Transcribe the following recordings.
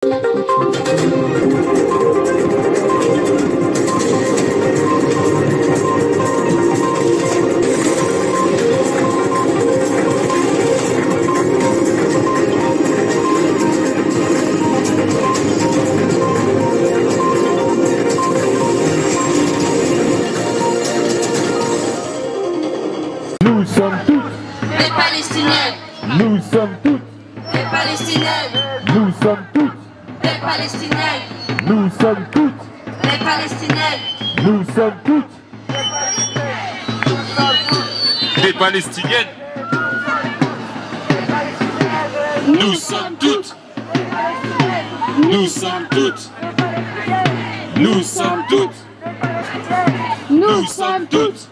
Nous sommes tous des Palestiniens. Nous sommes toutes Des Palestiniens. Nous sommes toutes Des Palestiniens. Nous sommes toutes Des Palestiniens. Nous sommes toutes Des Palestiniennes. Nous sommes toutes. Nous sommes toutes. Nous sommes toutes. Nous sommes toutes.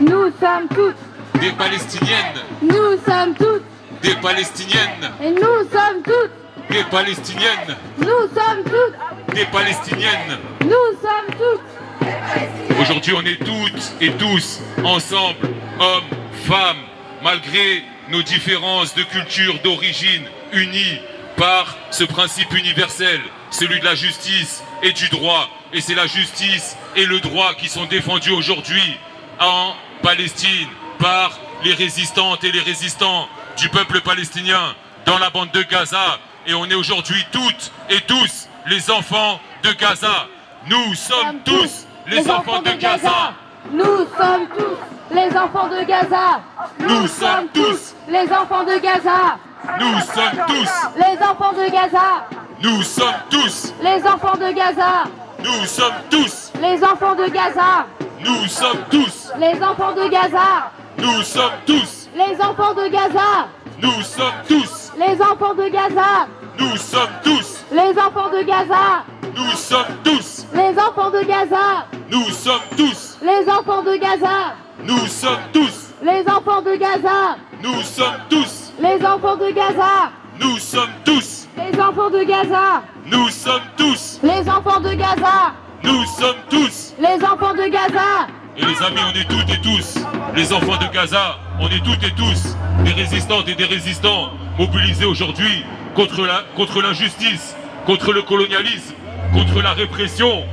Nous sommes toutes, Des Palestiniennes. nous sommes toutes, Des Palestiniennes. et nous sommes toutes, Des Palestiniennes. nous sommes toutes, Des Palestiniennes. nous sommes toutes. Aujourd'hui, on est toutes et tous ensemble, hommes, femmes, malgré nos différences de culture, d'origine, unis par ce principe universel, celui de la justice et du droit. Et c'est la justice et le droit qui sont défendus aujourd'hui en Palestine par les résistantes et les résistants du peuple palestinien dans la bande de Gaza. Et on est aujourd'hui toutes et tous les enfants de Gaza. Nous sommes tous les enfants de Gaza. Nous sommes tous les enfants de Gaza. Nous sommes tous les enfants de Gaza. Nous sommes tous Les enfants de Gaza. Nous sommes tous Les enfants de Gaza. Nous sommes tous Les enfants de Gaza. Nous sommes tous Les enfants de Gaza. Nous sommes tous Les enfants de Gaza. Nous sommes tous Les enfants de Gaza. Nous sommes tous Les enfants de Gaza. Nous sommes tous Les enfants de Gaza. Nous sommes tous Les enfants de Gaza. Nous sommes tous Les enfants de Gaza. Nous sommes tous Les enfants de Gaza. Nous sommes tous Les enfants de Gaza. Nous sommes tous Les enfants de Gaza. Nous sommes tous. Les enfants de Gaza. Et les amis, on est toutes et tous les enfants de Gaza. On est toutes et tous des résistantes et des résistants mobilisés aujourd'hui contre l'injustice, contre le colonialisme, contre la répression.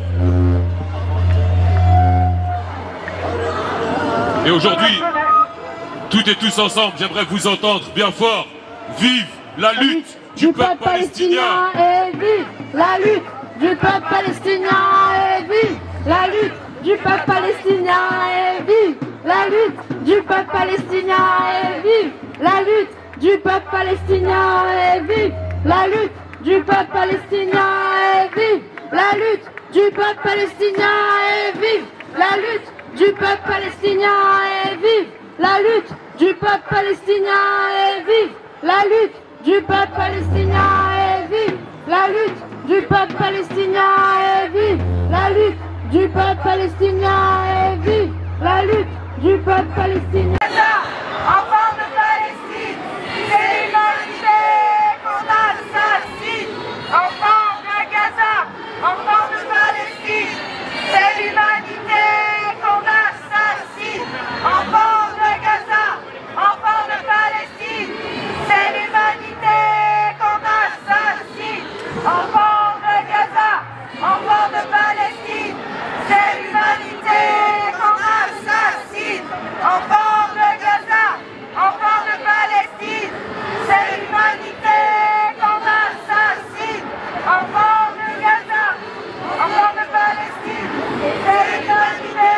Et aujourd'hui, toutes et tous ensemble, j'aimerais vous entendre bien fort. Vive la lutte du peuple palestinien! Et vive la lutte du peuple palestinien. Et vive la lutte du peuple palestinien. Et vive la lutte du peuple palestinien. Et vive la lutte du peuple palestinien. Et vive la lutte du peuple palestinien. Et vive la lutte du peuple palestinien. Et vive la lutte du peuple palestinien. Et vive la lutte du peuple palestinien. Et vive la lutte du peuple palestinien. Et vive la lutte du peuple palestinien. Et vive la lutte du peuple palestinien. Et vive la lutte du peuple palestinien. Enfants de Palestine, c'est l'humanité qu'on assassine. Enfants de Gaza, enfants de Palestine, c'est l'humanité qu'on assassine. Enfants de Gaza, enfants de Palestine, c'est l'humanité qu'on assassine. Enfants de Gaza, enfants de Palestine, c'est l'humanité qu'on assassine. Enfants de Gaza, enfants de Palestine, c'est l'humanité qu'on assassine. Enfants de Gaza, enfants de Palestine, c'est l'humanité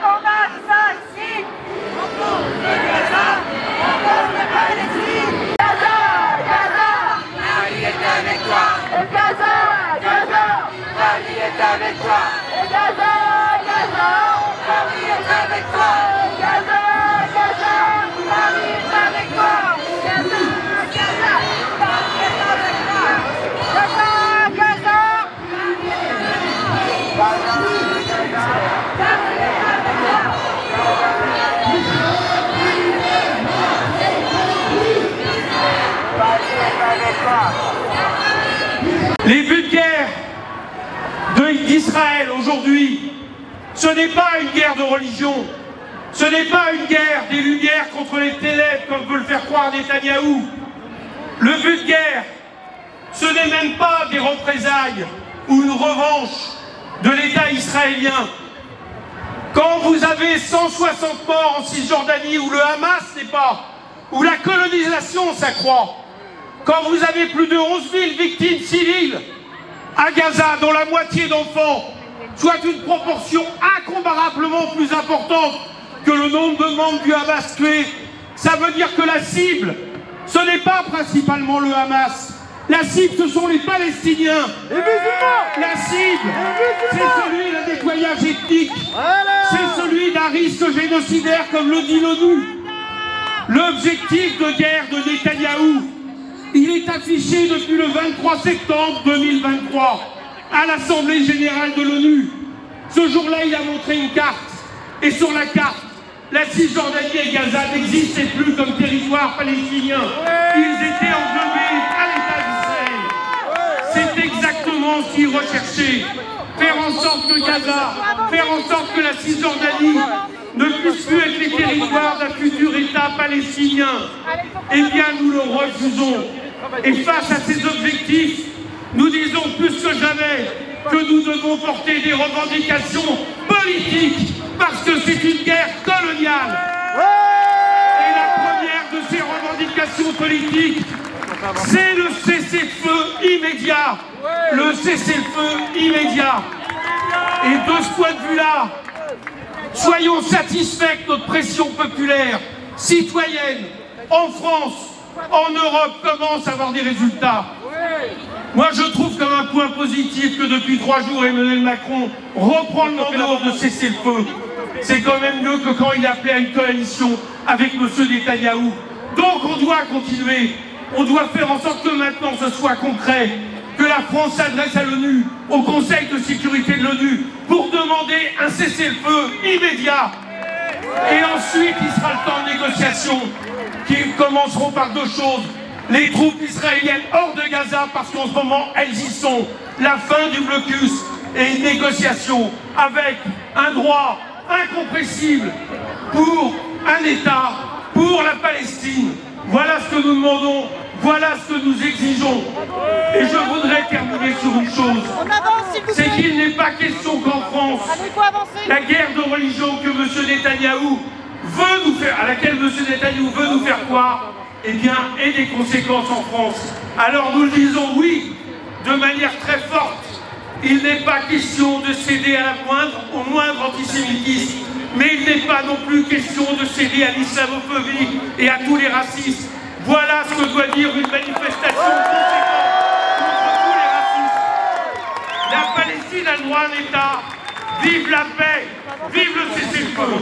qu'on assassine. Enfants de Gaza, enfants de Palestine. Gaza, Gaza, Marie est avec toi. Et Gaza, Gaza, Marie est avec toi. Et Gaza, Gaza, Marie est avec toi. Gaza, Gaza, Marie est avec toi. Gaza, Gaza, Marie est avec toi. Gaza, Gaza, Marie est avec toi. Les buts de guerre d'Israël aujourd'hui, ce n'est pas une guerre de religion, ce n'est pas une guerre des lumières contre les ténèbres comme veut le faire croire Netanyahou. Le but de guerre, ce n'est même pas des représailles ou une revanche de l'État israélien. Quand vous avez 160 morts en Cisjordanie, où le Hamas n'est pas, où la colonisation s'accroît, quand vous avez plus de 11 000 victimes civiles à Gaza, dont la moitié d'enfants, soit une proportion incomparablement plus importante que le nombre de membres du Hamas tués, ça veut dire que la cible, ce n'est pas principalement le Hamas. La cible, ce sont les Palestiniens. La cible, c'est celui d'un nettoyage ethnique. C'est celui d'un risque génocidaire, comme le dit l'ONU. L'objectif de guerre de Netanyahou, il est affiché depuis le 23 septembre 2023 à l'Assemblée générale de l'ONU. Ce jour-là, il a montré une carte. Et sur la carte, la Cisjordanie et Gaza n'existaient plus comme territoire palestinien. Ils étaient englobés à l'État d'Israël. C'est exactement ce qu'il recherchait. Faire en sorte que Gaza, faire en sorte que la Cisjordanie ne puisse plus être les territoires d'un futur État palestinien. Eh bien, nous le refusons. Et face à ces objectifs, nous disons plus que jamais que nous devons porter des revendications politiques parce que c'est une guerre coloniale. Et la première de ces revendications politiques, c'est le cessez-le-feu immédiat. Le cessez-le-feu immédiat. Et de ce point de vue-là, soyons satisfaits que notre pression populaire, citoyenne, en France, en Europe, commence à avoir des résultats. Moi, je trouve comme un point positif que depuis 3 jours, Emmanuel Macron reprend le mandat de cesser le feu. C'est quand même mieux que quand il appelait à une coalition avec M. Netanyahou. Donc, on doit continuer. On doit faire en sorte que maintenant, ce soit concret. Que la France s'adresse à l'ONU, au Conseil de sécurité de l'ONU, pour demander un cessez-le-feu immédiat. Et ensuite, il sera le temps de négociation qui commenceront par 2 choses. Les troupes israéliennes hors de Gaza, parce qu'en ce moment, elles y sont. La fin du blocus et une négociation avec un droit incompressible pour un État, pour la Palestine. Voilà ce que nous demandons, voilà ce que nous exigeons. Et je voudrais terminer sur une chose. C'est qu'il n'est pas question qu'en France, la guerre de religion que M. Netanyahou veut nous faire, à laquelle M. Netanyahou veut nous faire croire, eh bien, ait des conséquences en France. Alors nous le disons oui, de manière très forte. Il n'est pas question de céder au moindre antisémitisme, mais il n'est pas non plus question de céder à l'islamophobie et à tous les racismes. Voilà ce que doit dire une manifestation conséquente contre tous les racismes. La Palestine a le droit à un État. Vive la paix, vive le cessez-le-feu.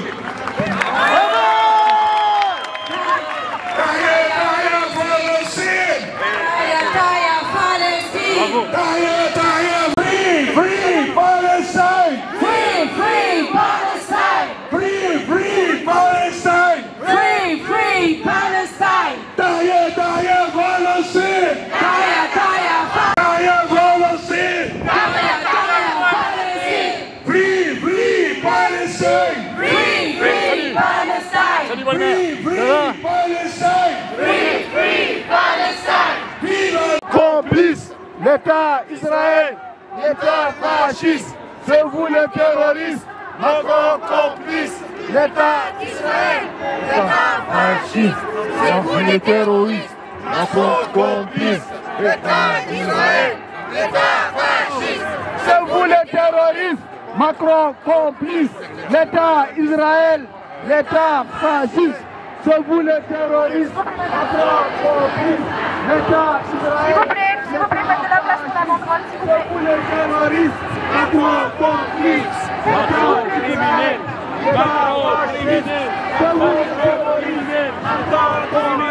Complice, l'État Israël, l'État fasciste, c'est vous les terroristes, Macron complice, l'État Israël, l'État fasciste, c'est vous les terroristes, Macron complice, l'État Israël, l'État fasciste, c'est vous les terroristes, Macron complice, l'État Israël, l'État fasciste. C'est vous les terroristes, Macron complice, l'État Israël. S'il vous plaît, faites de la place pour la banderole, s'il vous plaît. C'est vous les terroristes, Macron complice, Macron criminel, Macron criminel. C'est vous les terroristes, Macron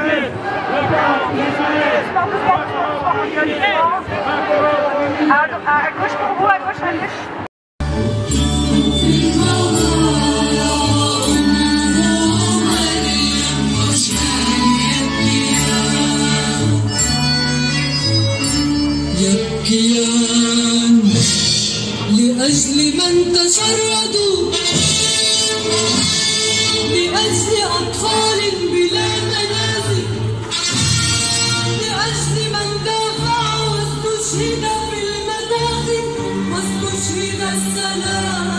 criminel, l'État Israël. À gauche pour vous, à gauche, à gauche. يبكيان لأجل من تشردوا لأجل أطفال بلا منازل لأجل من دافع واستشهد في المداخل واستشهد السلام